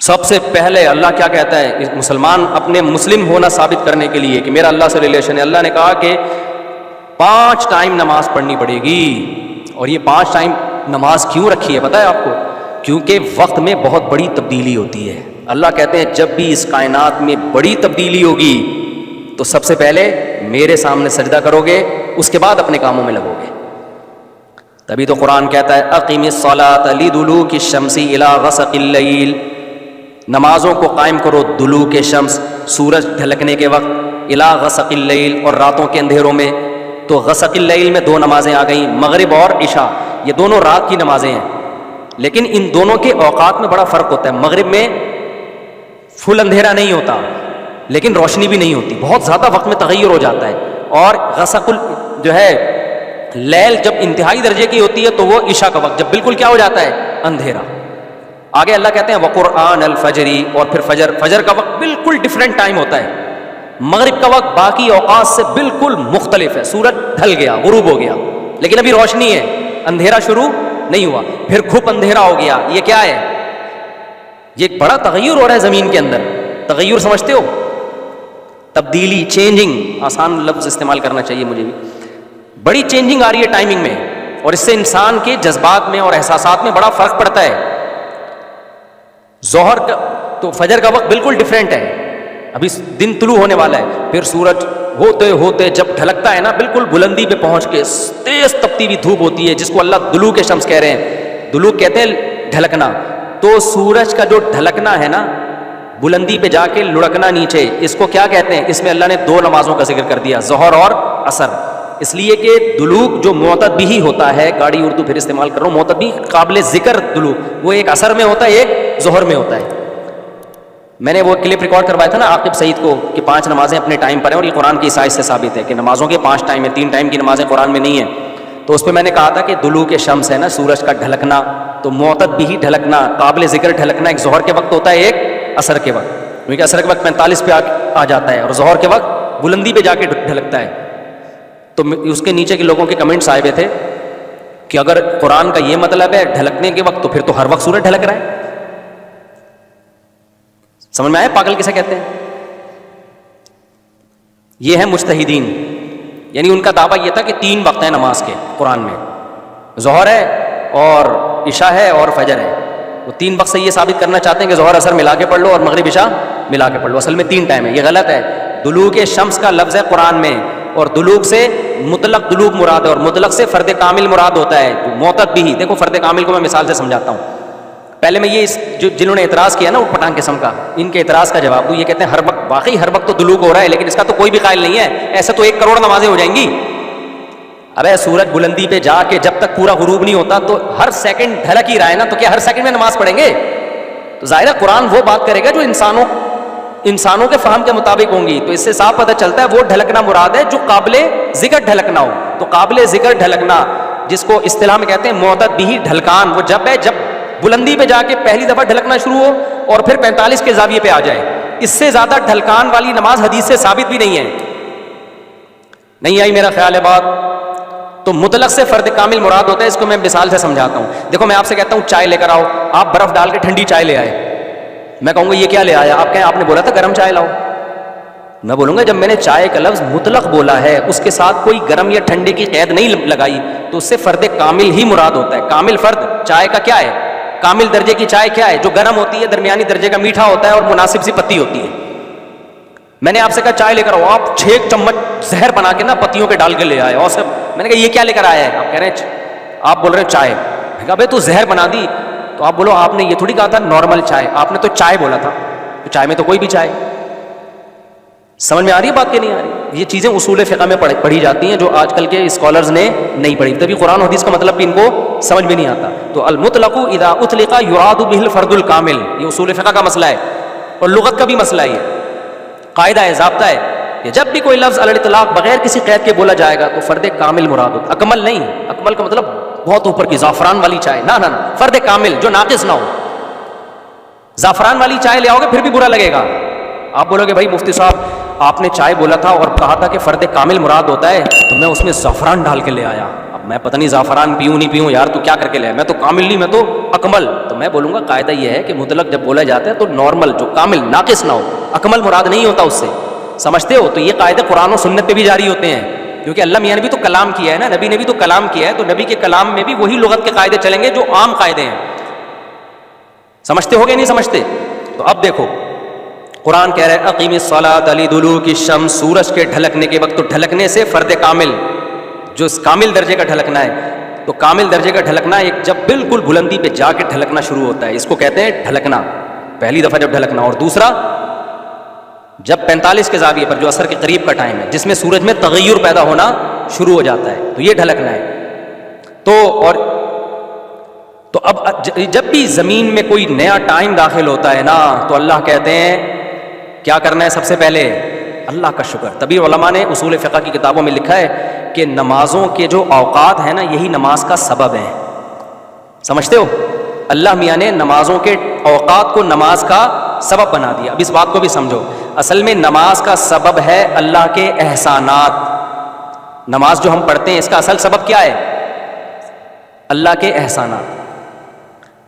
سب سے پہلے اللہ کیا کہتا ہے مسلمان اپنے مسلم ہونا ثابت کرنے کے لیے کہ میرا اللہ سے ریلیشن ہے، اللہ نے کہا کہ 5 ٹائم نماز پڑھنی پڑے گی. اور یہ 5 ٹائم نماز کیوں رکھی ہے پتہ ہے آپ کو؟ کیونکہ وقت میں بہت بڑی تبدیلی ہوتی ہے. اللہ کہتے ہیں جب بھی اس کائنات میں بڑی تبدیلی ہوگی تو سب سے پہلے میرے سامنے سجدہ کرو گے، اس کے بعد اپنے کاموں میں لگو گے. تبھی تو قرآن کہتا ہے اقیم الصلاۃ لدلوک الشمس الی غسق اللیل، نمازوں کو قائم کرو دلوک شمس، سورج ڈھلکنے کے وقت، الی غسق اللیل، اور راتوں کے اندھیروں میں. تو غسق اللیل میں 2 نمازیں آ گئیں، مغرب اور عشاء. یہ دونوں رات کی نمازیں ہیں، لیکن ان دونوں کے اوقات میں بڑا فرق ہوتا ہے. مغرب میں فل اندھیرا نہیں ہوتا لیکن روشنی بھی نہیں ہوتی، بہت زیادہ وقت میں تغیر ہو جاتا ہے. اور غسق جو ہے لیل جب انتہائی درجے کی ہوتی ہے تو وہ عشاء کا وقت جب بالکل کیا ہو جاتا ہے اندھیرا. آگے اللہ کہتے ہیں وقرآن الفجر، اور پھر فجر کا وقت بالکل ڈیفرنٹ ٹائم ہوتا ہے. مغرب کا وقت باقی اوقات سے بالکل مختلف ہے. سورج ڈھل گیا، غروب ہو گیا، لیکن ابھی روشنی ہے، اندھیرا شروع نہیں ہوا. پھر کھپ اندھیرا ہو گیا. یہ کیا ہے؟ یہ ایک بڑا تغیر ہو رہا ہے زمین کے اندر. تغیر سمجھتے ہو؟ تبدیلی، چینجنگ، آسان لفظ استعمال کرنا چاہیے مجھے بھی. بڑی چینجنگ آ رہی ہے ٹائمنگ میں، اور اس سے انسان کے جذبات میں اور احساسات میں بڑا فرق پڑتا ہے. ظہر کا تو فجر کا وقت بالکل ڈیفرنٹ ہے، ابھی دن طلوع ہونے والا ہے. پھر سورج ہوتے ہوتے جب ڈھلکتا ہے نا، بالکل بلندی پہ پہنچ کے تیز تپتی ہوئی دھوپ ہوتی ہے جس کو اللہ دلوک شمس کہہ رہے ہیں. دلوک کہتے ہیں ڈھلکنا. تو سورج کا جو ڈھلکنا ہے نا، بلندی پہ جا کے لڑکنا نیچے، اس کو کیا کہتے ہیں؟ اس میں اللہ نے 2 نمازوں کا ذکر کر دیا، ظہر اور عصر. اس لیے کہ دلوک جو معتد بھی ہوتا ہے، گاڑی اردو پھر استعمال کر رہا ہوں، معتد بھی قابل ذکر دلوک، وہ ایک عصر میں ہوتا ہے، ایک ظہر میں ہوتا ہے. میں نے وہ کلپ ریکارڈ کروایا تھا نا عاقب سعید کو کہ 5 نمازیں اپنے ٹائم پر ہیں، اور یہ قرآن کی آیت سے ثابت ہے کہ نمازوں کے 5 ٹائم ہیں، 3 ٹائم کی نمازیں قرآن میں نہیں ہیں. تو اس پہ میں نے کہا تھا کہ دلوک شمس ہے نا، سورج کا ڈھلکنا، تو معتد بھی ڈھلکنا، قابل ذکر ڈھلکنا ایک ظہر کے وقت ہوتا ہے، ایک عصر کے وقت. کیونکہ عصر کے وقت 45 پہ آ جاتا ہے، اور ظہر کے وقت بلندی پہ جا کے ڈھلکتا ہے. تو اس کے نیچے کے لوگوں کے کمنٹس آئے ہوئے تھے کہ اگر قرآن کا یہ مطلب ہے ڈھلکنے کے وقت، تو پھر تو ہر وقت سورج ڈھلک رہا ہے. سمجھ میں آیا پاگل کسے کہتے ہیں؟ یہ ہے مجتہدین، یعنی ان کا دعویٰ یہ تھا کہ 3 وقت ہیں نماز کے قرآن میں، ظہر ہے اور عشاء ہے اور فجر ہے. وہ 3 وقت سے یہ ثابت کرنا چاہتے ہیں کہ ظہر عصر ملا کے پڑھ لو اور مغرب عشاء ملا کے پڑھ لو. اصل میں 3 ٹائم ہے، یہ غلط ہے. دلوک شمس کا لفظ ہے قرآن میں، اور دلوک سے مطلق دلوک مراد ہے، اور مطلق سے فرد کامل مراد ہوتا ہے. معتد بھی، دیکھو فرد کامل کو میں مثال سے سمجھاتا ہوں. پہلے میں یہ جنہوں نے اعتراض کیا نا اٹھ پٹانگ قسم کا، ان کے اعتراض کا جواب دوں. یہ کہتے ہیں ہر وقت، واقعی ہر وقت تو دلوک ہو رہا ہے، لیکن اس کا تو کوئی بھی قائل نہیں ہے. ایسے تو 1 کروڑ نمازیں ہو جائیں گی. ابے سورج بلندی پہ جا کے جب تک پورا غروب نہیں ہوتا تو ہر سیکنڈ ڈھلک ہی رہا ہے نا، تو کیا ہر سیکنڈ میں نماز پڑھیں گے؟ تو ظاہر ہے قرآن وہ بات کرے گا جو انسانوں کے فہم کے مطابق ہوں گی. تو اس سے صاف پتہ چلتا ہے وہ ڈھلکنا مراد ہے جو قابل ذکر ڈھلکنا ہو. تو قابل ذکر ڈھلکنا جس کو اصطلاح میں کہتے ہیں معتد بھی ڈھلکان، وہ جب ہے جب بلندی پہ جا کے پہلی دفعہ ڈھلکنا شروع ہو اور پھر 45 کے زاویے پہ آ جائے. اس سے زیادہ ڈھلکان والی نماز حدیث سے ثابت بھی نہیں ہے. نہیں آئی میرا خیال ہے بات؟ تو مطلق سے فرد کامل مراد ہوتا ہے. اس کو میں مثال سے سمجھاتا ہوں. دیکھو میں آپ سے کہتا ہوں چائے لے کر آؤ، آپ برف ڈال کے ٹھنڈی چائے لے آئے. میں کہوں گا یہ کیا لے آیا؟ آپ کہیں آپ نے بولا تھا گرم چائے لاؤ. میں بولوں گا جب میں نے چائے کا لفظ مطلق بولا ہے، اس کے ساتھ کوئی گرم یا ٹھنڈے کی قید نہیں لگائی، تو اس سے فرد کامل ہی مراد ہوتا ہے. کامل فرد چائے کا کیا ہے؟ کامل درجے کی چائے کیا ہے؟ جو گرم ہوتی ہے، درمیانی درجے کا میٹھا ہوتا ہے اور مناسب سی پتی ہوتی ہے. میں نے آپ سے کہا چائے لے کر آؤ، آپ 6 چمچ زہر بنا کے نا پتیوں کے ڈال کے لے آئے. اور سب میں نے کہا یہ کیا لے کر آیا ہے؟ آپ کہہ رہے ہیں، آپ بول رہے ہیں چائے. میں کہا بھائی تو زہر بنا دی. تو آپ بولو آپ نے یہ تھوڑی کہا تھا نارمل چائے، آپ نے تو چائے بولا تھا. تو چائے میں تو کوئی بھی چائے. سمجھ میں آ رہی ہے بات کہ نہیں آ رہی؟ یہ چیزیں اصول فقہ میں پڑھی جاتی ہیں جو آج کل کے اسکالرز نے نہیں پڑھی. تبھی قرآن و حدیث کا مطلب بھی ان کو سمجھ میں نہیں آتا. تو المطلق اذا اطلق یراد به الفرد الکامل، یہ اصول فقہ کا مسئلہ ہے اور لغت کا بھی مسئلہ ہے. قاعدہ ہے، ضابطہ ہے کہ جب بھی کوئی لفظ علی الاطلاق بغیر کسی قید کے بولا جائے گا تو فرد کامل مراد ہوتا. اکمل نہیں، اکمل کا مطلب بہت اوپر کی زعفران والی چائے، نہ فرد کامل جو ناقص نہ ہو. زعفران والی چائے لے آؤ گے پھر بھی برا لگے گا. آپ بولو گے بھائی مفتی صاحب آپ نے چائے بولا تھا اور کہا تھا کہ فرد کامل مراد ہوتا ہے، تو میں اس میں زعفران ڈال کے لے آیا. اب میں پتہ نہیں زعفران پیوں نہیں پیوں یار، تو کیا کر کے لے آیا؟ میں تو کامل نہیں، میں تو اکمل، تو میں بولوں گا قاعدہ یہ ہے کہ مطلق جب بولا جاتا ہے تو نارمل، جو کامل ناقص نہ ہو، اکمل مراد نہیں ہوتا اس سے، سمجھتے ہو؟ تو یہ قاعدے قرآن و سنت پہ بھی جاری ہوتے ہیں، کیونکہ اللہ میاں نے بھی تو کلام کیا ہے نا، نبی نے بھی تو کلام کیا ہے، تو نبی کے کلام میں بھی وہی لغت کے قاعدے چلیں گے جو عام قاعدے ہیں. سمجھتے ہو گے نہیں سمجھتے؟ تو اب دیکھو قرآن کہہ رہا ہے اقیم الصلاۃ لدلوک الشمس، سورج کے ڈھلکنے کے وقت، تو ڈھلکنے سے فرد کامل جو کامل درجے کا ڈھلکنا ہے، تو کامل درجے کا ڈھلکنا ایک جب بالکل بلندی پہ جا کے ڈھلکنا شروع ہوتا ہے، اس کو کہتے ہیں ڈھلکنا، پہلی دفعہ جب ڈھلکنا. اور دوسرا جب 45 کے زاویے پر جو عصر کے قریب کا ٹائم ہے، جس میں سورج میں تغیر پیدا ہونا شروع ہو جاتا ہے، تو یہ ڈھلکنا ہے. تو اب جب بھی زمین میں کوئی نیا ٹائم داخل ہوتا ہے نا، تو اللہ کہتے ہیں کیا کرنا ہے؟ سب سے پہلے اللہ کا شکر. تبھی علماء نے اصول فقہ کی کتابوں میں لکھا ہے کہ نمازوں کے جو اوقات ہیں نا، یہی نماز کا سبب ہے. سمجھتے ہو؟ اللہ میاں نے نمازوں کے اوقات کو نماز کا سبب بنا دیا. اب اس بات کو بھی سمجھو، اصل میں نماز کا سبب ہے اللہ کے احسانات. نماز جو ہم پڑھتے ہیں اس کا اصل سبب کیا ہے؟ اللہ کے احسانات.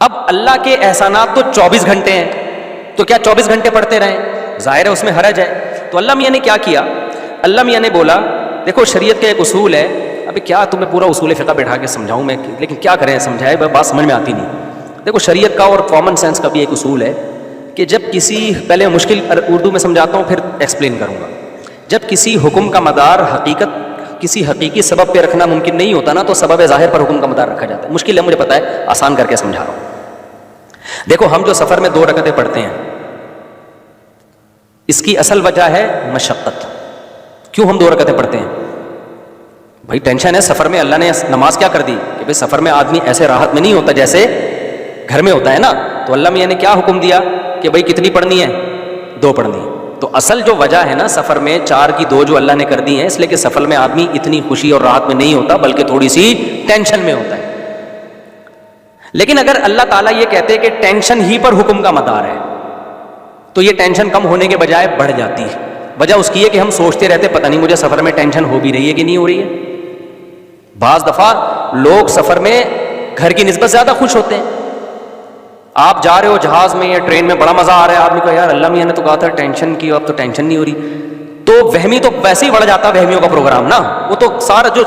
اب اللہ کے احسانات تو 24 گھنٹے ہیں، تو کیا 24 گھنٹے پڑھتے رہیں؟ ظاہر ہے اس میں حرج ہے. تو اللہ میاں نے کیا کیا؟ اللہ میاں نے بولا دیکھو شریعت کا ایک اصول ہے، ابھی کیا تمہیں پورا اصول فقہ بیٹھا کے سمجھاؤں میں، لیکن کیا کریں سمجھائے بات سمجھ میں آتی نہیں. دیکھو شریعت کا اور کامن سینس کا بھی ایک اصول ہے کہ جب کسی، پہلے مشکل اردو میں سمجھاتا ہوں پھر ایکسپلین کروں گا. جب کسی حکم کا مدار کسی حقیقی سبب پہ رکھنا ممکن نہیں ہوتا نا، تو سبب ظاہر پر حکم کا مدار رکھا جاتا ہے. مشکل ہے مجھے پتا ہے، آسان کر کے سمجھا رہا ہوں. دیکھو ہم جو سفر میں 2 رکعتیں پڑھتے ہیں، اس کی اصل وجہ ہے مشقت. کیوں ہم 2 رکعتیں پڑھتے ہیں؟ بھائی ٹینشن ہے سفر میں. اللہ نے نماز کیا کر دی کہ بھائی سفر میں آدمی ایسے راحت میں نہیں ہوتا جیسے گھر میں ہوتا ہے نا. تو اللہ میاں نے کیا حکم دیا کہ بھائی کتنی پڑھنی ہے؟ 2 پڑھنی ہے. تو اصل جو وجہ ہے نا سفر میں 4 کی 2 جو اللہ نے کر دی ہیں، اس لیے کہ سفر میں آدمی اتنی خوشی اور راحت میں نہیں ہوتا بلکہ تھوڑی سی ٹینشن میں ہوتا ہے. لیکن اگر اللہ تعالیٰ یہ کہتے کہ ٹینشن ہی پر حکم کا مدار ہے، تو یہ ٹینشن کم ہونے کے بجائے بڑھ جاتی ہے. وجہ اس کی ہے کہ ہم سوچتے رہتے پتہ نہیں مجھے سفر میں ٹینشن ہو بھی رہی ہے کہ نہیں ہو رہی ہے. بعض دفعہ لوگ سفر میں گھر کی نسبت زیادہ خوش ہوتے ہیں. آپ جا رہے ہو جہاز میں یا ٹرین میں، بڑا مزہ آ رہا ہے، آدمی کو یار اللہ میاں نے تو کہا تھا ٹینشن کی، اب تو ٹینشن نہیں ہو رہی. تو وہمی تو ویسے ہی بڑھ جاتا وہمیوں کا پروگرام نا. وہ تو سارا جو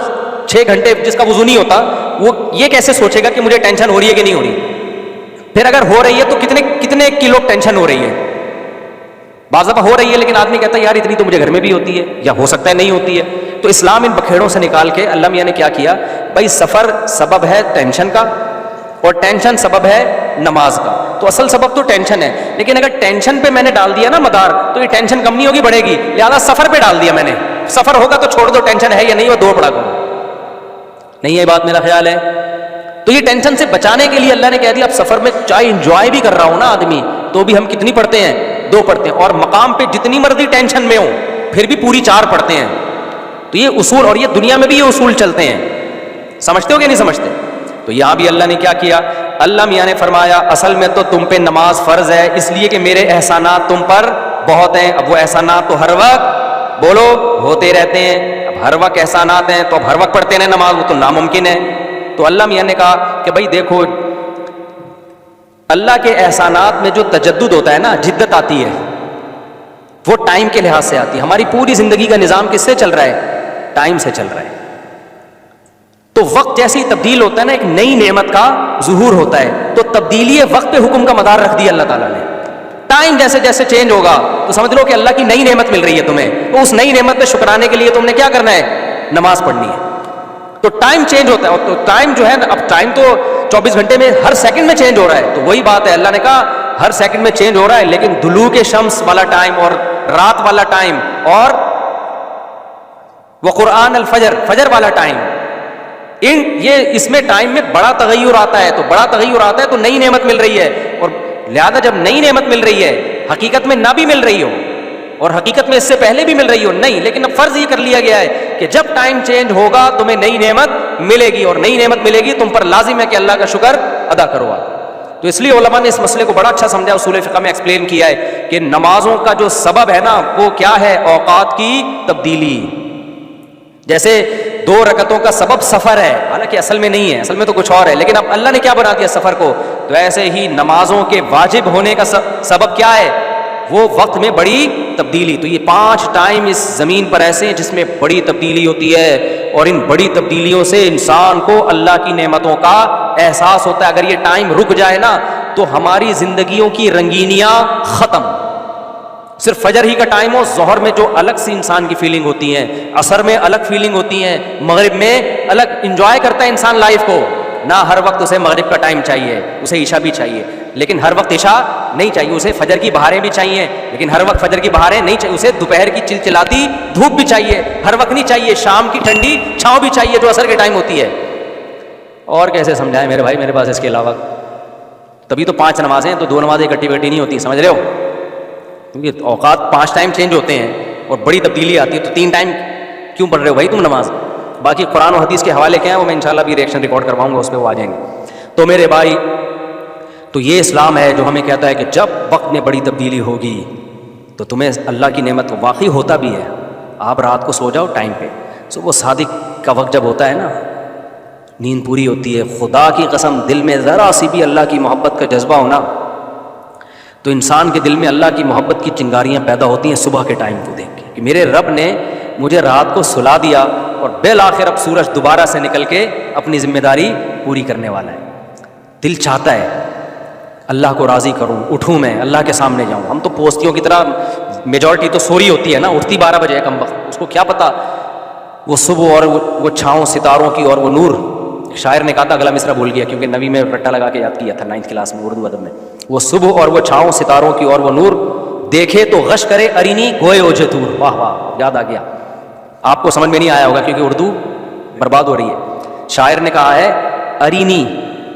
6 گھنٹے جس کا وضو نہیں ہوتا، وہ یہ کیسے سوچے گا کہ مجھے ٹینشن ہو رہی ہے کہ نہیں ہو رہی؟ پھر اگر ہو رہی ہے تو کتنے کلو ٹینشن ہو رہی ہے؟ بعض دفعہ ہو رہی ہے لیکن آدمی کہتا ہے یار اتنی تو مجھے گھر میں بھی ہوتی ہے، یا ہو سکتا ہے نہیں ہوتی ہے. تو اسلام ان بکھیڑوں سے نکال کے اللہ میاں نے کیا کیا؟ بھائی سفر سبب ہے ٹینشن کا، اور ٹینشن سبب ہے نماز کا. تو اصل سبب تو ٹینشن ہے، لیکن اگر ٹینشن پہ میں نے ڈال دیا نا مدار، تو یہ ٹینشن کم نہیں ہوگی، بڑھے گی. لہٰذا سفر پہ ڈال دیا میں نے، سفر ہوگا تو چھوڑ دو، ٹینشن ہے یا نہیں وہ 2 پڑھا کرو. نہیں ہے بات میرا خیال ہے. تو یہ ٹینشن سے بچانے کے لیے اللہ نے کہہ دیا اب سفر میں چاہے انجوائے بھی کر رہا ہوں نا آدمی، تو بھی ہم کتنی پڑھتے ہیں؟ 2 پڑھتے ہیں. اور مقام پہ جتنی مرضی ٹینشن میں ہوں پھر بھی پوری 4 پڑھتے ہیں. تو یہ اصول، اور یہ دنیا میں بھی یہ اصول چلتے ہیں. سمجھتے ہو کہ نہیں سمجھتے؟ تو یہاں بھی اللہ نے کیا کیا؟ اللہ میاں نے فرمایا اصل میں تو تم پہ نماز فرض ہے اس لیے کہ میرے احسانات تم پر بہت ہیں. اب وہ احسانات تو ہر وقت بولو ہوتے رہتے ہیں. اب ہر وقت احسانات ہیں تو اب ہر وقت پڑھتے رہیں نماز، وہ تو ناممکن ہے. تو اللہ میاں نے کہا کہ بھائی دیکھو اللہ کے احسانات میں جو تجدد ہوتا ہے نا، جدت آتی ہے، وہ ٹائم کے لحاظ سے آتی ہے. ہماری پوری زندگی کا نظام کس سے چل رہا ہے؟ ٹائم سے چل رہا ہے. تو وقت جیسے ہی تبدیل ہوتا ہے نا، ایک نئی نعمت کا ظہور ہوتا ہے. تو تبدیلی وقت پہ حکم کا مدار رکھ دیا اللہ تعالیٰ نے. ٹائم جیسے جیسے چینج ہوگا تو سمجھ لو کہ اللہ کی نئی نعمت مل رہی ہے تمہیں. تو اس نئی نعمت پہ شکرانے کے لیے تم نے کیا کرنا ہے؟ نماز پڑھنی ہے. تو ٹائم چینج ہوتا ہے. اور تو ٹائم جو ہے نا، اب ٹائم تو 24 گھنٹے میں ہر سیکنڈ میں چینج ہو رہا ہے. تو وہی بات ہے، اللہ نے کہا ہر سیکنڈ میں چینج ہو رہا ہے، لیکن دلوک شمس والا ٹائم اور رات والا ٹائم اور وہ قرآن الفجر، فجر والا ٹائم، یہ اس میں ٹائم میں بڑا تغیر آتا ہے. تو بڑا تغیر آتا ہے تو نئی نعمت مل رہی ہے. اور لہذا جب نئی نعمت مل رہی ہے، حقیقت میں نہ بھی مل رہی ہو اور حقیقت میں اس سے پہلے بھی مل رہی ہو نہیں، لیکن اب فرض یہ کر لیا گیا ہے کہ جب ٹائم چینج ہوگا تمہیں نئی نعمت ملے گی، اور نئی نعمت ملے گی تم پر لازم ہے کہ اللہ کا شکر ادا کرو. تو اس لیے علماء نے اس مسئلے کو بڑا اچھا سمجھا، اصول فقہ میں ایکسپلین کیا ہے کہ نمازوں کا جو سبب ہے نا وہ کیا ہے؟ اوقات کی تبدیلی. جیسے 2 رکعتوں کا سبب سفر ہے، حالانکہ اصل میں نہیں ہے، اصل میں تو کچھ اور ہے، لیکن اب اللہ نے کیا بنا دیا سفر کو تو ایسے ہی نمازوں کے واجب ہونے کا سبب کیا ہے؟ وہ وقت میں بڑی تبدیلی. تو یہ 5 ٹائم اس زمین پر ایسے ہیں جس میں بڑی تبدیلی ہوتی ہے, اور ان بڑی تبدیلیوں سے انسان کو اللہ کی نعمتوں کا احساس ہوتا ہے. اگر یہ ٹائم رک جائے نا تو ہماری زندگیوں کی رنگینیاں ختم. صرف فجر ہی کا ٹائم ہو, ظہر میں جو الگ سی انسان کی فیلنگ ہوتی ہیں, عصر میں الگ فیلنگ ہوتی ہیں, مغرب میں الگ انجوائے کرتا ہے انسان لائف کو. نہ ہر وقت اسے مغرب کا ٹائم چاہیے, اسے عشاء بھی چاہیے, لیکن ہر وقت عشاء نہیں چاہیے. اسے فجر کی بہاریں بھی چاہیے, لیکن ہر وقت فجر کی بہاریں نہیں چاہیے. اسے دوپہر کی چلچلاتی دھوپ بھی چاہیے, ہر وقت نہیں چاہیے. شام کی ٹھنڈی چھاؤں بھی چاہیے جو عصر کے ٹائم ہوتی ہے. اور کیسے سمجھائیں میرے بھائی, میرے پاس اس کے علاوہ تبھی تو 5 نمازیں, تو 2 نمازیں اکٹھی بیٹھی نہیں ہوتی, سمجھ رہے ہو؟ کیونکہ اوقات 5 ٹائم چینج ہوتے ہیں اور بڑی تبدیلی آتی ہے, تو 3 ٹائم کیوں پڑھ رہے ہو بھائی تم نماز؟ باقی قرآن و حدیث کے حوالے کیا ہیں وہ میں انشاءاللہ بھی ریئیکشن ریکارڈ کرواؤں گا, اس پہ وہ آ جائیں گے. تو میرے بھائی, تو یہ اسلام ہے جو ہمیں کہتا ہے کہ جب وقت میں بڑی تبدیلی ہوگی تو تمہیں اللہ کی نعمت واقعی ہوتا بھی ہے. آپ رات کو سو جاؤ ٹائم پہ, صبح صادق کا وقت جب ہوتا ہے نا, نیند پوری ہوتی ہے. خدا کی قسم دل میں ذرا سی بھی اللہ کی محبت کا جذبہ ہونا تو انسان کے دل میں اللہ کی محبت کی چنگاریاں پیدا ہوتی ہیں صبح کے ٹائم کو دیکھ کے, کہ میرے رب نے مجھے رات کو سلا دیا اور بالآخر اب سورج دوبارہ سے نکل کے اپنی ذمہ داری پوری کرنے والا ہے. دل چاہتا ہے اللہ کو راضی کروں, اٹھوں, میں اللہ کے سامنے جاؤں. ہم تو پوستیوں کی طرح میجورٹی تو سوری ہوتی ہے نا, اٹھتی 12 بجے کم وقت, اس کو کیا پتا وہ صبح اور وہ چھاؤں ستاروں کی اور وہ نور. شاعر نے کہا تھا, اگلا مصرع بھول گیا کیونکہ نبی میں رٹا لگا کے یاد کیا تھا 9th کلاس میں اردو ادب میں. وہ صبح اور وہ چھاؤں ستاروں کی اور وہ نور دیکھے تو غش کرے ارینی گوئے اوجھے دور. واہ واہ, یاد آ گیا. آپ کو سمجھ میں نہیں آیا ہوگا کیونکہ اردو برباد ہو رہی ہے. شاعر نے کہا ہے ارینی,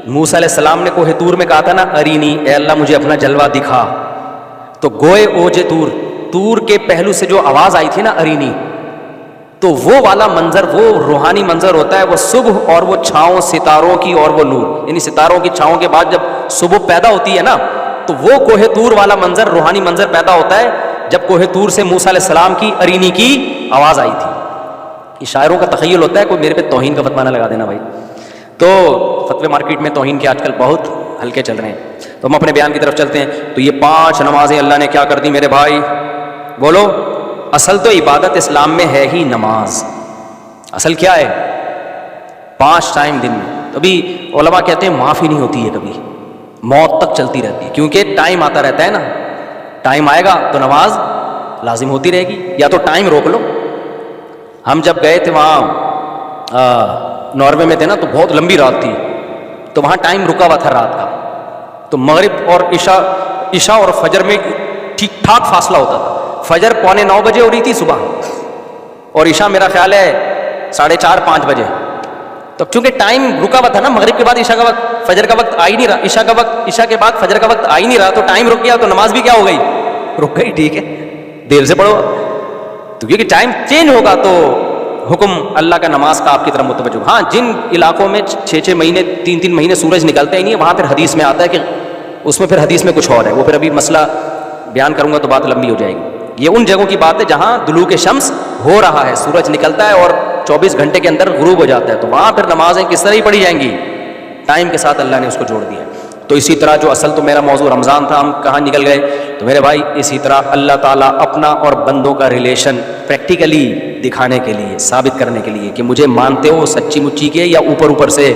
موسیٰ علیہ السلام نے کوہ طور میں کہا تھا نا ارینی, اے اللہ مجھے اپنا جلوہ دکھا. تو گوئے اوجھے طور, طور کے پہلو سے جو آواز آئی تھی نا ارینی, تو وہ والا منظر, وہ روحانی منظر ہوتا ہے. وہ صبح اور وہ چھاؤں ستاروں کی اور وہ نور, یعنی ستاروں کی چھاؤں کے بعد جب صبح پیدا ہوتی ہے نا تو وہ کوہ طور والا منظر, روحانی منظر پیدا ہوتا ہے جب کوہ طور سے موسیٰ علیہ السلام کی ارینی کی آواز آئی تھی. یہ شاعروں کا تخیل ہوتا ہے, کوئی میرے پہ توہین کا فتویٰ نہ لگا دینا بھائی. تو فتوے مارکیٹ میں توہین کے آج کل بہت ہلکے چل رہے ہیں. تو ہم اپنے بیان کی طرف چلتے ہیں. تو یہ 5 نمازیں اللہ نے کیا کر دی میرے بھائی, بولو. اصل تو عبادت اسلام میں ہے ہی نماز. اصل کیا ہے؟ 5 ٹائم دن میں. تبھی علماء کہتے ہیں معافی نہیں ہوتی ہے کبھی, موت تک چلتی رہتی ہے, کیونکہ ٹائم آتا رہتا ہے نا. ٹائم آئے گا تو نماز لازم ہوتی رہے گی, یا تو ٹائم روک لو. ہم جب گئے تھے وہاں ناروے میں تھے نا, تو بہت لمبی رات تھی, تو وہاں ٹائم رکا ہوا تھا رات کا. تو مغرب اور عشاء اور فجر میں ٹھیک ٹھاک فاصلہ ہوتا تھا. فجر 8:45 بجے ہو رہی تھی صبح, اور عشاء میرا خیال ہے 4:30-5 بجے. تو چونکہ ٹائم رکا ہوا تھا نا, مغرب کے بعد عشاء کا وقت, فجر کا وقت آ ہی نہیں رہا, عشاء کے بعد فجر کا وقت آ ہی نہیں رہا, تو ٹائم رک گیا, تو نماز بھی کیا ہو گئی, رک گئی. ٹھیک ہے, دیر سے پڑھو. تو کیونکہ ٹائم چینج ہوگا تو حکم اللہ کا نماز کا آپ کی طرف متوجہ. ہاں, جن علاقوں میں 6 مہینے 3 مہینے سورج نکلتا ہی نہیں ہے, وہاں پھر حدیث میں آتا ہے کہ اس میں پھر حدیث میں کچھ اور ہے. وہ پھر ابھی مسئلہ بیان کروں گا تو بات لمبی ہو جائے گی. یہ ان جگہوں کی بات ہے جہاں دلوک شمس ہو رہا ہے, سورج نکلتا ہے اور 24 گھنٹے کے اندر غروب ہو جاتا ہے, تو وہاں پھر نمازیں کس طرح ہی پڑھی جائیں گی, ٹائم کے ساتھ اللہ نے اس کو جوڑ دیا. تو اسی طرح جو اصل تو میرا موضوع رمضان تھا, ہم کہاں نکل گئے. تو میرے بھائی اسی طرح اللہ تعالیٰ اپنا اور بندوں کا ریلیشن پریکٹیکلی دکھانے کے لیے, ثابت کرنے کے لیے کہ مجھے مانتے ہو سچی مچی کے یا اوپر سے,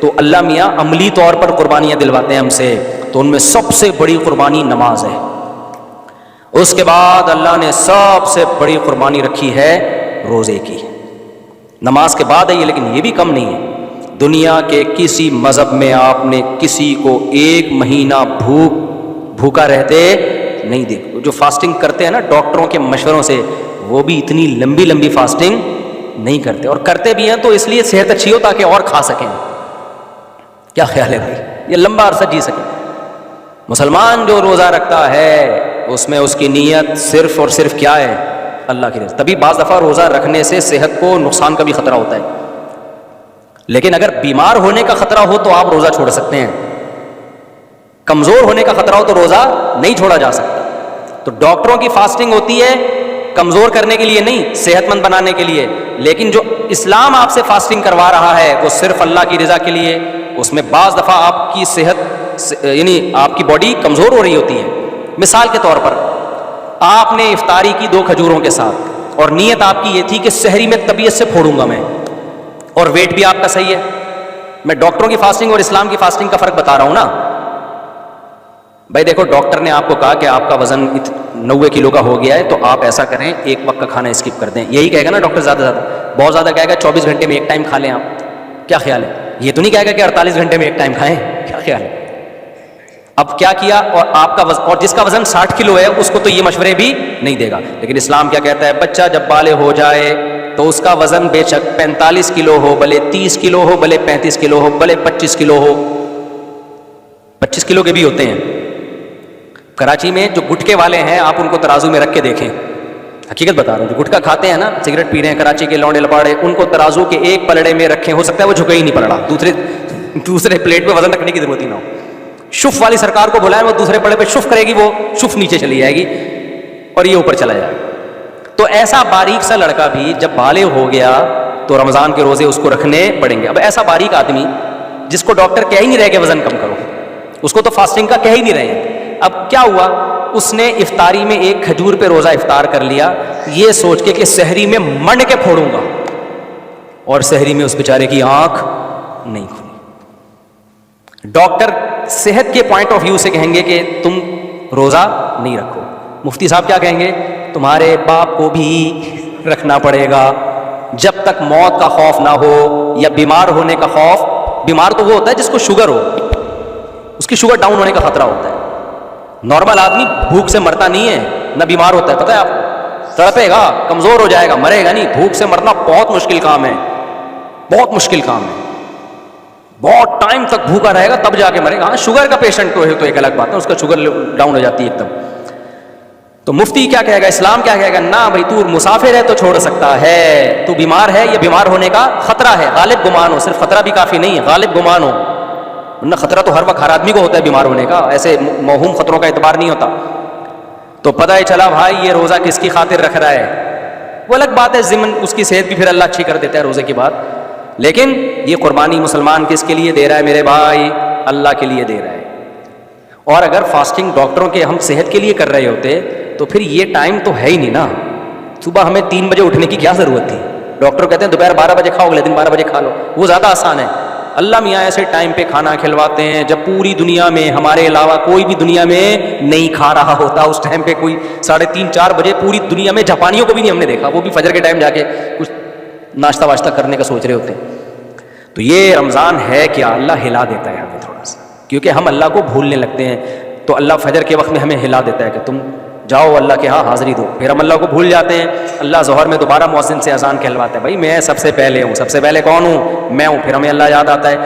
تو اللہ میاں عملی طور پر قربانیاں دلواتے ہیں ہم سے. تو ان میں سب سے بڑی قربانی نماز ہے. اس کے بعد اللہ نے سب سے بڑی قربانی رکھی ہے روزے کی. نماز کے بعد ہے یہ, لیکن یہ بھی کم نہیں ہے. دنیا کے کسی مذہب میں آپ نے کسی کو 1 مہینہ بھوکا رہتے نہیں دیکھو. جو فاسٹنگ کرتے ہیں نا ڈاکٹروں کے مشوروں سے, وہ بھی اتنی لمبی فاسٹنگ نہیں کرتے, اور کرتے بھی ہیں تو اس لیے صحت اچھی ہو تاکہ اور کھا سکیں. کیا خیال ہے بھائی, یہ لمبا عرصہ جی سکیں. مسلمان جو روزہ رکھتا ہے اس میں اس کی نیت صرف اور صرف کیا ہے, اللہ کی رضا. تبھی بعض دفعہ روزہ رکھنے سے صحت کو نقصان کا بھی خطرہ ہوتا ہے, لیکن اگر بیمار ہونے کا خطرہ ہو تو آپ روزہ چھوڑ سکتے ہیں. کمزور ہونے کا خطرہ ہو تو روزہ نہیں چھوڑا جا سکتا. تو ڈاکٹروں کی فاسٹنگ ہوتی ہے کمزور کرنے کے لیے نہیں, صحت مند بنانے کے لیے. لیکن جو اسلام آپ سے فاسٹنگ کروا رہا ہے وہ صرف اللہ کی رضا کے لیے. اس میں بعض دفعہ آپ کی صحت یعنی آپ کی باڈی کمزور ہو رہی ہوتی ہے. مثال کے طور پر آپ نے افطاری کی 2 کھجوروں کے ساتھ اور نیت آپ کی یہ تھی کہ سحری میں طبیعت سے پھوڑوں گا میں, اور ویٹ بھی آپ کا صحیح ہے. میں ڈاکٹروں کی فاسٹنگ اور اسلام کی فاسٹنگ کا فرق بتا رہا ہوں نا بھائی. دیکھو ڈاکٹر نے آپ کو کہا کہ آپ کا وزن 90 کلو کا ہو گیا ہے, تو آپ ایسا کریں ایک وقت کا کھانا اسکپ کر دیں. یہی کہے گا نا ڈاکٹر, زیادہ بہت زیادہ کہے گا 24 گھنٹے میں ایک ٹائم کھا لیں آپ. کیا خیال ہے؟ یہ تو نہیں کہے گا کہ 48 گھنٹے میں ایک ٹائم کھائیں. کیا خیال ہے؟ اب کیا کیا, اور آپ کا اور جس کا وزن 60 کلو ہے اس کو تو یہ مشورے بھی نہیں دے گا. لیکن اسلام کیا کہتا ہے, بچہ جب بالغ ہو جائے تو اس کا وزن بے شک 45 کلو ہو, بھلے 30 کلو ہو, بھلے 35 کلو ہو, بھلے 25 کلو ہو. 25 کلو کے بھی ہوتے ہیں. کراچی میں جو گٹکے والے ہیں آپ ان کو ترازو میں رکھ کے دیکھیں, حقیقت بتا رہا ہوں, جو گٹکا کھاتے ہیں نا, سگریٹ پی رہے ہیں کراچی کے لونڈے لپاڑے, ان کو ترازو کے ایک پلڑے میں رکھیں, ہو سکتا ہے وہ جھکے ہی نہیں پڑ رہا, دوسرے پلیٹ پہ وزن رکھنے کی ضرورت ہی نہ ہو. شف والی سرکار کو بلائیں, وہ دوسرے پلڑے پہ شف کرے گی, وہ شف نیچے چلی جائے گی اور یہ اوپر چلا جائے گا. تو ایسا باریک سا لڑکا بھی جب بالغ ہو گیا تو رمضان کے روزے اس کو رکھنے پڑیں گے. اب ایسا باریک آدمی جس کو ڈاکٹر کہہ ہی نہیں رہے کہ وزن کم کرو, اس کو تو فاسٹنگ کا کہہ ہی نہیں رہے. اب کیا ہوا, اس نے افطاری میں 1 کھجور پہ روزہ افطار کر لیا, یہ سوچ کے کہ سحری میں منڈ کے پھوڑوں گا, اور سحری میں اس بیچارے کی آنکھ نہیں کھلی. ڈاکٹر صحت کے پوائنٹ آف ویو سے کہیں گے کہ تم روزہ نہیں رکھو. مفتی صاحب کیا کہیں گے, تمہارے باپ کو بھی رکھنا پڑے گا جب تک موت کا خوف نہ ہو یا بیمار ہونے کا خوف. بیمار تو وہ ہوتا ہے جس کو شوگر ہو, اس کی شوگر ڈاؤن ہونے کا خطرہ ہوتا ہے. نارمل آدمی بھوک سے مرتا نہیں ہے, نہ بیمار ہوتا ہے. پتہ ہے آپ, تڑپے گا, کمزور ہو جائے گا, مرے گا نہیں. بھوک سے مرنا بہت مشکل کام ہے, بہت مشکل کام ہے. بہت ٹائم تک بھوکا رہے گا تب جا کے مرے گا. ہاں شوگر کا پیشنٹ تو ہے تو ایک الگ بات ہے, اس کا شوگر ڈاؤن ہو جاتی ہے ایک دم. تو مفتی کیا کہے گا, اسلام کیا کہے گا, نہ بھائی تو مسافر ہے تو چھوڑ سکتا ہے, تو بیمار ہے, یہ بیمار ہونے کا خطرہ ہے, غالب گمان ہو. صرف خطرہ بھی کافی نہیں ہے, غالب گمان ہو. ورنہ خطرہ تو ہر وقت ہر آدمی کو ہوتا ہے بیمار ہونے کا, ایسے موہوم خطروں کا اعتبار نہیں ہوتا. تو پتہ ہی چلا بھائی یہ روزہ کس کی خاطر رکھ رہا ہے, وہ الگ بات ہے. ضمن اس کی صحت بھی پھر اللہ اچھی کر دیتا ہے روزے کی بات. لیکن یہ قربانی مسلمان کس کے لیے دے رہا ہے میرے بھائی, اللہ کے لیے دے رہا ہے. اور اگر فاسٹنگ ڈاکٹروں کے ہم صحت کے لیے کر رہے ہوتے تو پھر یہ ٹائم تو ہے ہی نہیں نا. صبح ہمیں 3 بجے اٹھنے کی کیا ضرورت تھی؟ ڈاکٹر کہتے ہیں دوپہر 12 بجے کھاؤ, اگلے دن 12 بجے کھا لو, وہ زیادہ آسان ہے. اللہ میاں ایسے ٹائم پہ کھانا کھلواتے ہیں جب پوری دنیا میں ہمارے علاوہ کوئی بھی دنیا میں نہیں کھا رہا ہوتا. اس ٹائم پہ کوئی 3:30-4 بجے پوری دنیا میں جاپانیوں کو بھی نہیں ہم نے دیکھا, وہ بھی فجر کے ٹائم جا کے کچھ ناشتہ واشتہ کرنے کا سوچ رہے ہوتے ہیں. تو یہ رمضان ہے کیا, اللہ ہلا دیتا ہے ہمیں تھوڑا سا, کیونکہ ہم اللہ کو بھولنے لگتے ہیں. تو اللہ فجر کے وقت میں ہمیں ہلا دیتا ہے کہ تم جاؤ اللہ کے ہاں حاضری دو. پھر ہم اللہ کو بھول جاتے ہیں. اللہ ظہر میں دوبارہ مؤذن سے اذان کہلواتا ہے, بھائی میں سب سے پہلے ہوں. سب سے پہلے کون ہوں؟ میں ہوں. پھر ہمیں اللہ یاد آتا ہے.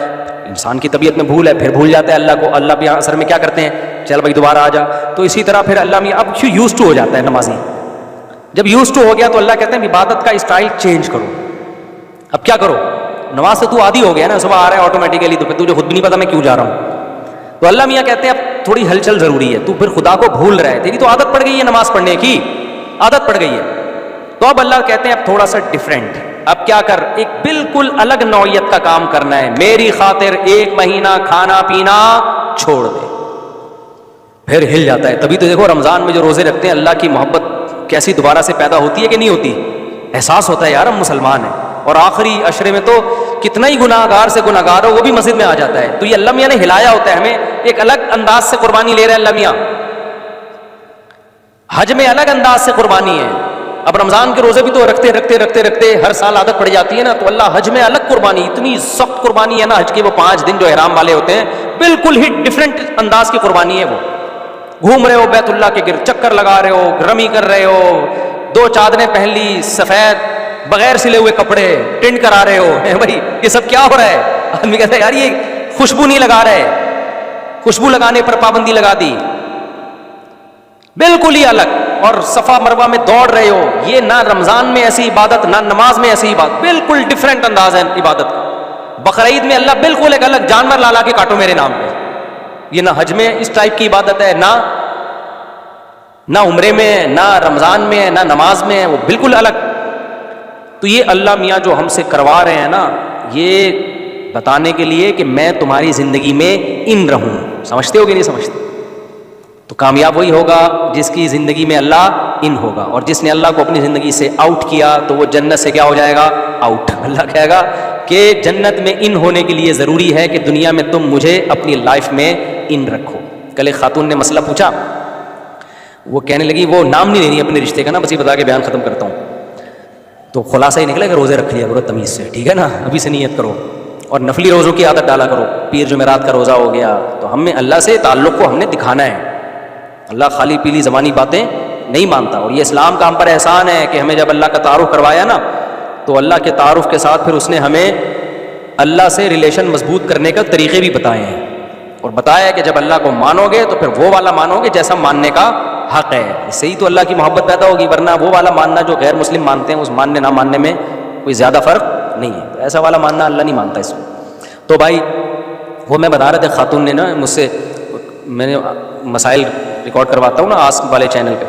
انسان کی طبیعت میں بھول ہے, پھر بھول جاتا ہے اللہ کو. اللہ بھی اثر میں کیا کرتے ہیں, چل بھائی دوبارہ آ جا. تو اسی طرح پھر اللہ میں اب یوز ٹو ہو جاتا ہے نمازی. جب یوز ٹو ہو گیا تو اللہ کہتے ہیں عبادت کا اسٹائل چینج کرو. اب کیا کرو, نماز سے تو عادی ہو گیا نا, صبح آ رہا ہے آٹومیٹیکلی, تو پھر تجھے خود بھی نہیں پتا میں کیوں جا رہا ہوں. تو اللہ میاں کہتے ہیں اب تھوڑی ہلچل ضروری ہے, تو پھر خدا کو بھول رہا ہے, تیری تو عادت پڑ گئی ہے نماز پڑھنے کی, عادت پڑ گئی ہے. تو اب اللہ کہتے ہیں اب تھوڑا سا ڈیفرنٹ, اب کیا کر, ایک بالکل الگ نوعیت کا کام کرنا ہے. میری خاطر 1 مہینہ کھانا پینا چھوڑ دے. پھر ہل جاتا ہے. تبھی تو دیکھو رمضان میں جو روزے رکھتے ہیں, اللہ کی محبت کیسی دوبارہ سے پیدا ہوتی ہے کہ نہیں ہوتی. احساس ہوتا ہے یار ہم مسلمان ہیں. اور آخری عشرے میں تو کتنا ہی گناہ گار سے گناہ گار ہو وہ بھی مسجد میں آ جاتا ہے. تو یہ اللہ میاں نے ہلایا ہوتا ہے ہمیں, ایک الگ انداز سے قربانی لے رہے ہیں اللہ میاں. حج میں الگ انداز سے قربانی ہے. اب رمضان کے روزے بھی تو رکھتے رکھتے رکھتے رکھتے ہر سال عادت پڑ جاتی ہے نا, تو اللہ حج میں الگ قربانی, اتنی سخت قربانی ہے نا حج کے وہ 5 دن جو احرام والے ہوتے ہیں, بالکل ہی ڈفرینٹ انداز کی قربانی ہے. وہ گھوم رہے ہو بیت اللہ کے گرد, چکر لگا رہے ہو, رمی کر رہے ہو, 2 چادریں پہن لی سفید, بغیر سلے ہوئے کپڑے, ٹینٹ کرا رہے ہو. بھائی یہ سب کیا ہو رہا ہے؟ آدمی کہتا ہے یار یہ خوشبو نہیں لگا رہے, خوشبو لگانے پر پابندی لگا دی, بالکل ہی الگ. اور صفا مروہ میں دوڑ رہے ہو, یہ نہ رمضان میں ایسی عبادت, نہ نماز میں ایسی عبادت, بالکل ڈفرینٹ انداز ہے عبادت کا. بقرعید میں اللہ بالکل ایک الگ جانور لا کے کاٹو میرے نام پہ, یہ نہ حج میں اس ٹائپ کی عبادت ہے, نہ عمرے میں, نہ رمضان میں, نہ نماز میں, وہ بالکل الگ. تو یہ اللہ میاں جو ہم سے کروا رہے ہیں نا, یہ بتانے کے لیے کہ میں تمہاری زندگی میں ان رہوں. سمجھتے ہو کہ نہیں سمجھتے؟ تو کامیاب وہی ہوگا جس کی زندگی میں اللہ ان ہوگا, اور جس نے اللہ کو اپنی زندگی سے آؤٹ کیا تو وہ جنت سے کیا ہو جائے گا؟ آؤٹ. اللہ کہے گا کہ جنت میں ان ہونے کے لیے ضروری ہے کہ دنیا میں تم مجھے اپنی لائف میں ان رکھو. کل ایک خاتون نے مسئلہ پوچھا, وہ کہنے لگی, وہ نام نہیں لے رہی اپنے رشتے کا نا, بس یہ بتا کے بیان ختم کرتا ہوں. تو خلاصہ یہ نکلا کہ روزے رکھ لیا کرو تمیز سے, ٹھیک ہے نا, ابھی سے نیت کرو, اور نفلی روزوں کی عادت ڈالا کرو. پیر جمعرات کا روزہ ہو گیا, تو ہمیں اللہ سے تعلق کو ہم نے دکھانا ہے. اللہ خالی پیلی زبانی باتیں نہیں مانتا, اور یہ اسلام کا ہم پر احسان ہے کہ ہمیں جب اللہ کا تعارف کروایا نا, تو اللہ کے تعارف کے ساتھ پھر اس نے ہمیں اللہ سے ریلیشن مضبوط کرنے کا طریقے بھی بتائے ہیں, اور بتایا کہ جب اللہ کو مانو گے تو پھر وہ والا مانو گے جیسا ماننے کا حق ہے. اس سے ہی تو اللہ کی محبت پیدا ہوگی, ورنہ وہ والا ماننا جو غیر مسلم مانتے ہیں, اس ماننے نہ ماننے میں کوئی زیادہ فرق نہیں ہے. تو ایسا والا ماننا اللہ نہیں مانتا اس میں. تو بھائی وہ میں بتا رہے تھے, خاتون نے نا مجھ سے, میں نے مسائل ریکارڈ کرواتا ہوں نا آسک والے چینل پہ,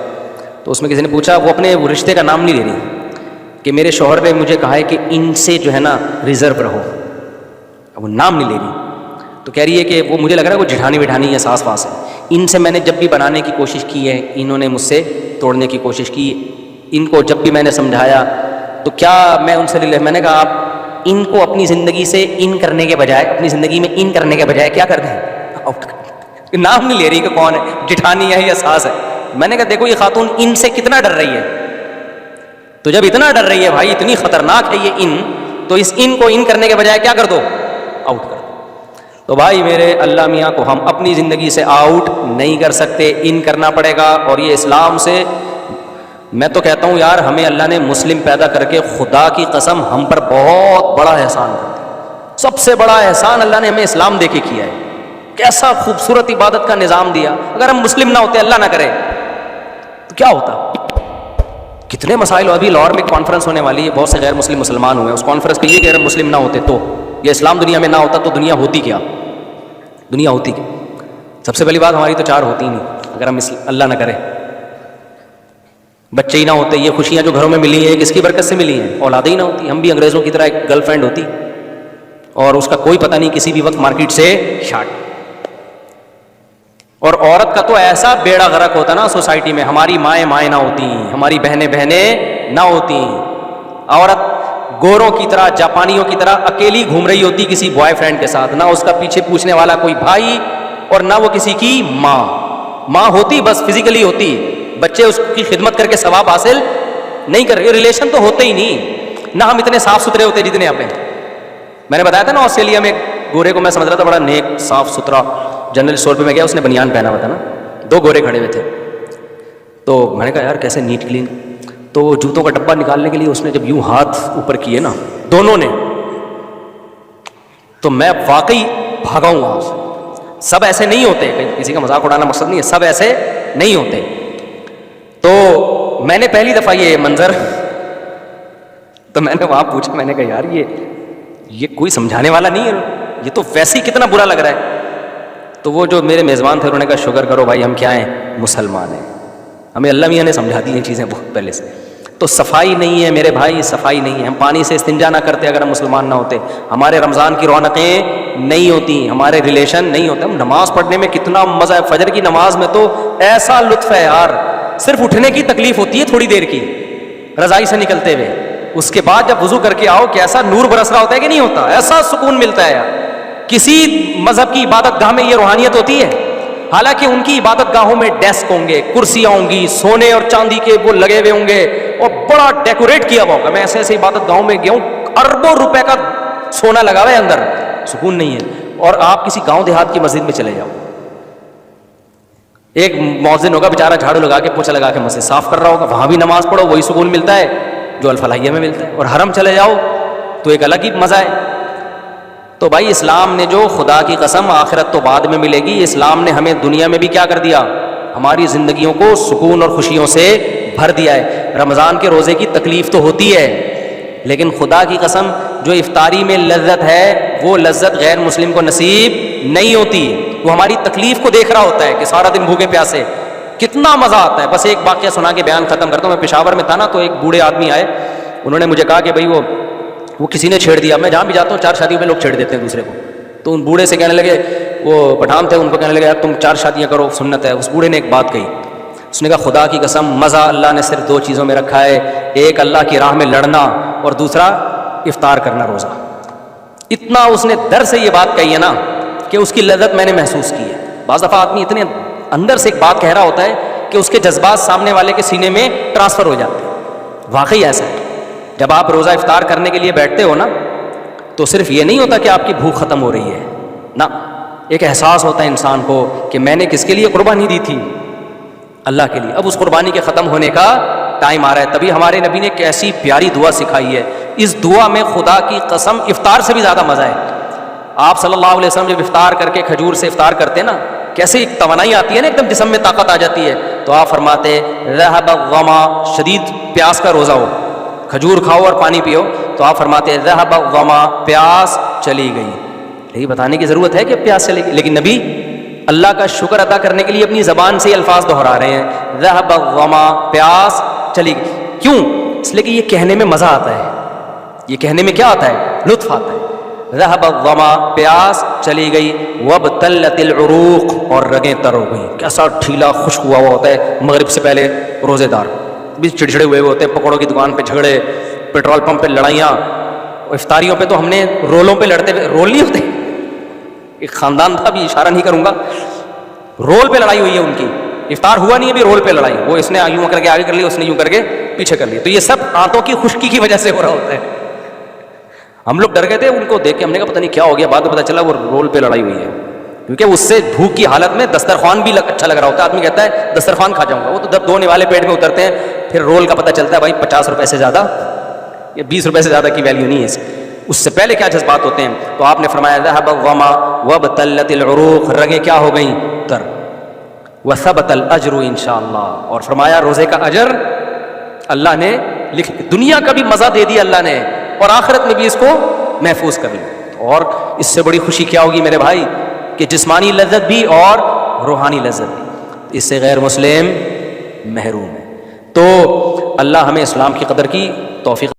تو اس میں کسی نے پوچھا, وہ اپنے رشتے کا نام نہیں لے رہی, کہ میرے شوہر نے مجھے کہا ہے کہ ان سے جو ہے نا ریزرو رہو. اب وہ نام نہیں لے رہی, تو کہہ رہی ہے کہ وہ مجھے لگ رہا ہے وہ جٹھانی وٹھانی ہے, ساس واس ہے. ان سے میں نے جب بھی بنانے کی کوشش کی ہے, انہوں نے مجھ سے توڑنے کی کوشش کی. ان کو جب بھی میں نے سمجھایا تو کیا میں ان سے میں نے کہا آپ ان کو اپنی زندگی سے ان کرنے کے بجائے, اپنی زندگی میں ان کرنے کے بجائے کیا کر دیں؟ نام نہیں لے رہی کہ کون ہے, جٹھانی ہے یا ساس ہے. میں نے کہا دیکھو یہ خاتون ان سے کتنا ڈر رہی ہے, تو جب اتنا ڈر رہی ہے بھائی, اتنی خطرناک ہے یہ ان, تو اس ان کو ان کرنے کے بجائے کیا کر دو؟ آؤٹ کر دو. تو بھائی میرے, اللہ میاں کو ہم اپنی زندگی سے آؤٹ نہیں کر سکتے, ان کرنا پڑے گا. اور یہ اسلام سے, میں تو کہتا ہوں یار, ہمیں اللہ نے مسلم پیدا کر کے خدا کی قسم ہم پر بہت بڑا احسان کر دیا. سب سے بڑا احسان اللہ نے ہمیں اسلام دے کے کیا ہے. کیسا خوبصورت عبادت کا نظام دیا. اگر ہم مسلم نہ ہوتے, اللہ نہ کرے, تو کیا ہوتا؟ کتنے مسائل. ابھی لاہور میں ایک کانفرنس ہونے والی ہے, بہت سے غیر مسلم مسلمان ہوئے. اس کانفرنس پہ یہ کہ اگر مسلم نہ ہوتے تو, یہ اسلام دنیا میں نہ ہوتا تو دنیا ہوتی کیا؟ دنیا ہوتی کیا؟ سب سے پہلی بات, ہماری تو چار ہوتی ہی نہیں اگر ہم اللہ نہ کرے. بچے ہی نہ ہوتے, یہ خوشیاں جو گھروں میں ملی ہیں کس کی برکت سے ملی ہیں؟ اولادیں ہی نہ ہوتی. ہم بھی انگریزوں کی طرح ایک گرل فرینڈ ہوتی, اور اس کا کوئی پتہ نہیں, کسی بھی وقت مارکیٹ سے شارٹ. اور عورت کا تو ایسا بیڑا غرق ہوتا نا سوسائٹی میں, ہماری مائیں نہ ہوتی, ہماری بہنیں نہ ہوتی. عورت گوروں کی طرح, جاپانیوں کی طرح اکیلی گھوم رہی ہوتی کسی بوائے فرینڈ کے ساتھ, نہ اس کا پیچھے پوچھنے والا کوئی بھائی, اور نہ وہ کسی کی ماں ہوتی, بس فزیکلی ہوتی. بچے اس کی خدمت کر کے ثواب حاصل نہیں کر رہے, ریلیشن تو ہوتے ہی نہیں. نہ ہم اتنے صاف ستھرے ہوتے جتنے یہاں پہ. میں نے بتایا تھا نا آسٹریلیا میں گورے کو میں سمجھ رہا تھا بڑا نیک صاف ستھرا, جنرل اسٹور پہ میں گیا, اس نے بنیان پہنا ہوا تھا نا, دو گورے کھڑے ہوئے تھے. تو میں نے کہا یار کیسے نیٹ کلین. تو جوتوں کا ڈبہ نکالنے کے لیے اس نے جب یوں ہاتھ اوپر کیے نا دونوں نے, تو میں واقعی بھاگا ہوں وہاں سے. سب ایسے نہیں ہوتے, کسی کا مذاق اڑانا مقصد نہیں ہے, سب ایسے نہیں ہوتے. تو میں نے پہلی دفعہ یہ منظر, تو میں نے وہاں پوچھا, میں نے کہا یار یہ کوئی سمجھانے والا نہیں ہے, یہ تو ویسے ہی کتنا برا لگ رہا ہے. تو وہ جو میرے میزبان تھے انہوں نے کہا شکر کرو بھائی ہم کیا ہیں, مسلمان ہیں, ہمیں اللہ میاں نے سمجھا دی ہیں چیزیں بہت پہلے سے. تو صفائی نہیں ہے میرے بھائی, صفائی نہیں ہے. ہم پانی سے استنجا نہ کرتے اگر ہم مسلمان نہ ہوتے, ہمارے رمضان کی رونقیں نہیں ہوتی, ہمارے ریلیشن نہیں ہوتے. ہم نماز پڑھنے میں کتنا مزہ ہے, فجر کی نماز میں تو ایسا لطف ہے یار, صرف اٹھنے کی تکلیف ہوتی ہے تھوڑی دیر کی رضائی سے نکلتے ہوئے, اس کے بعد جب وضو کر کے آؤ کیسا نور برس رہا ہوتا ہے کہ نہیں ہوتا, ایسا سکون ملتا ہے یار. کسی مذہب کی عبادت گاہ میں یہ روحانیت ہوتی ہے؟ حالانکہ ان کی عبادت گاہوں میں ڈیسک ہوں گے, کرسیاں ہوں گی, سونے اور چاندی کے وہ لگے ہوئے ہوں گے, اور بڑا ڈیکوریٹ کیا ہوا ہوگا. میں ایسے عبادت گاہوں میں گیا ہوں, اربوں روپے کا سونا لگا ہوا ہے اندر, سکون نہیں ہے. اور آپ کسی گاؤں دیہات کی مسجد میں چلے جاؤ, ایک مؤذن ہوگا بیچارہ جھاڑو لگا کے پوچھا لگا کے مسجد صاف کر رہا ہوگا, وہاں بھی نماز پڑھو وہی سکون ملتا ہے جو الفلاحیہ میں ملتا ہے. اور حرم چلے جاؤ تو ایک الگ ہی مزہ ہے. تو بھائی اسلام نے جو, خدا کی قسم آخرت تو بعد میں ملے گی, اسلام نے ہمیں دنیا میں بھی کیا کر دیا, ہماری زندگیوں کو سکون اور خوشیوں سے بھر دیا ہے. رمضان کے روزے کی تکلیف تو ہوتی ہے, لیکن خدا کی قسم جو افطاری میں لذت ہے وہ لذت غیر مسلم کو نصیب نہیں ہوتی. وہ ہماری تکلیف کو دیکھ رہا ہوتا ہے کہ سارا دن بھوکے پیاسے, کتنا مزہ آتا ہے. بس ایک واقعہ سنا کے بیان ختم کرتا ہوں. میں پشاور میں تھا نا, تو ایک بوڑھے آدمی آئے, انہوں نے مجھے کہا کہ بھائی وہ وہ کسی نے چھیڑ دیا. میں جہاں بھی جاتا ہوں 4 شادیوں میں لوگ چھیڑ دیتے ہیں دوسرے کو. تو ان بوڑھے سے کہنے لگے, وہ پٹھان تھے, ان کو کہنے لگے یار تم 4 شادیاں کرو, سنت ہے. اس بوڑھے نے ایک بات کہی, اس نے کہا خدا کی قسم مزہ اللہ نے صرف 2 چیزوں میں رکھا ہے, ایک اللہ کی راہ میں لڑنا اور دوسرا افطار کرنا روزہ. اتنا اس نے در سے یہ بات کہی ہے نا کہ اس کی لذت میں نے محسوس کی ہے. بعض دفعہ آدمی اتنے اندر سے ایک بات کہہ رہا ہوتا ہے کہ اس کے جذبات سامنے والے کے سینے میں ٹرانسفر ہو جاتے ہیں. واقعی ایسا ہے. جب آپ روزہ افطار کرنے کے لیے بیٹھتے ہو نا تو صرف یہ نہیں ہوتا کہ آپ کی بھوک ختم ہو رہی ہے نا, ایک احساس ہوتا ہے انسان کو کہ میں نے کس کے لیے قربانی دی تھی, اللہ کے لیے. اب اس قربانی کے ختم ہونے کا ٹائم آ رہا ہے. تبھی ہمارے نبی نے کیسی پیاری دعا سکھائی ہے. اس دعا میں خدا کی قسم افطار سے بھی زیادہ مزہ ہے. آپ صلی اللہ علیہ وسلم جب افطار کر کے کھجور سے افطار کرتے ہیں نا, کیسے ایک توانائی آتی ہے نا, ایک دم جسم میں طاقت آ جاتی ہے. تو آپ فرماتے ذهب الظما, شدید پیاس کا روزہ ہو, کھجور کھاؤ اور پانی پیو, تو آپ فرماتے ذهب الظما, پیاس چلی گئی. یہی بتانے کی ضرورت ہے کہ پیاس چلے گی, لیکن نبی اللہ کا شکر ادا کرنے کے لیے اپنی زبان سے الفاظ دہرا رہے ہیں, ذهب الظما, پیاس چلی گئی. کیوں؟ اس لیے کہ یہ کہنے میں مزہ آتا ہے. یہ کہنے میں کیا آتا ہے؟ لطف آتا ہے. ذهب الظما, پیاس چلی گئی. وابتلت العروق, اور رگیں تر ہو گئی. کیسا ڈھیلا خشک ہوا ہوا ہوتا ہے مغرب سے پہلے روزے دار, بھی چڑچڑے ہوئے ہوتے ہیں, پکوڑوں کی دکان پہ جھگڑے, پیٹرول پمپ پہ لڑائیاں. افطاریوں پہ تو ہم نے رولوں پہ لڑتے ہوئے, رول نہیں ہوتے, ایک خاندان تھا, بھی اشارہ نہیں کروں گا, رول پہ لڑائی ہوئی ہے ان کی. افطار ہوا نہیں ہے, بھی رول پہ لڑائی, وہ اس نے یوں کر کے آگے کر لی, اس نے یوں کر کے پیچھے کر لی. تو یہ سب آنتوں کی خشکی کی وجہ سے ہو رہا ہوتا ہے. ہم لوگ ڈر گئے تھے ان کو دیکھ کے, ہم نے کہا پتہ نہیں کیا ہو گیا. بعد میں پتہ چلا وہ رول پہ لڑائی ہوئی ہے, کیونکہ اس سے بھوک کی حالت میں دسترخوان بھی اچھا لگ رہا ہوتا ہے. آدمی کہتا ہے دسترخوان کھا جاؤں گا, وہ تو جب 2 نوالے پیٹ میں اترتے ہیں پھر رول کا پتہ چلتا ہے بھائی 50 روپے سے زیادہ یا 20 روپے سے زیادہ کی ویلیو نہیں ہے. اس سے پہلے کیا جذبات ہوتے ہیں. تو آپ نے فرمایا ذهب الظما وابتلت العروق, رگیں کیا ہو گئیں؟ تر. وثبت الاجر انشاءاللہ, اور فرمایا روزے کا اجر اللہ نے لکھ, دنیا کا بھی مزہ دے دیا اللہ نے, اور آخرت میں بھی اس کو محفوظ کر لیا. اور اس سے بڑی خوشی کیا ہوگی میرے بھائی کہ جسمانی لذت بھی اور روحانی لذت بھی, اس سے غیر مسلم محروم ہے. تو اللہ ہمیں اسلام کی قدر کی توفیق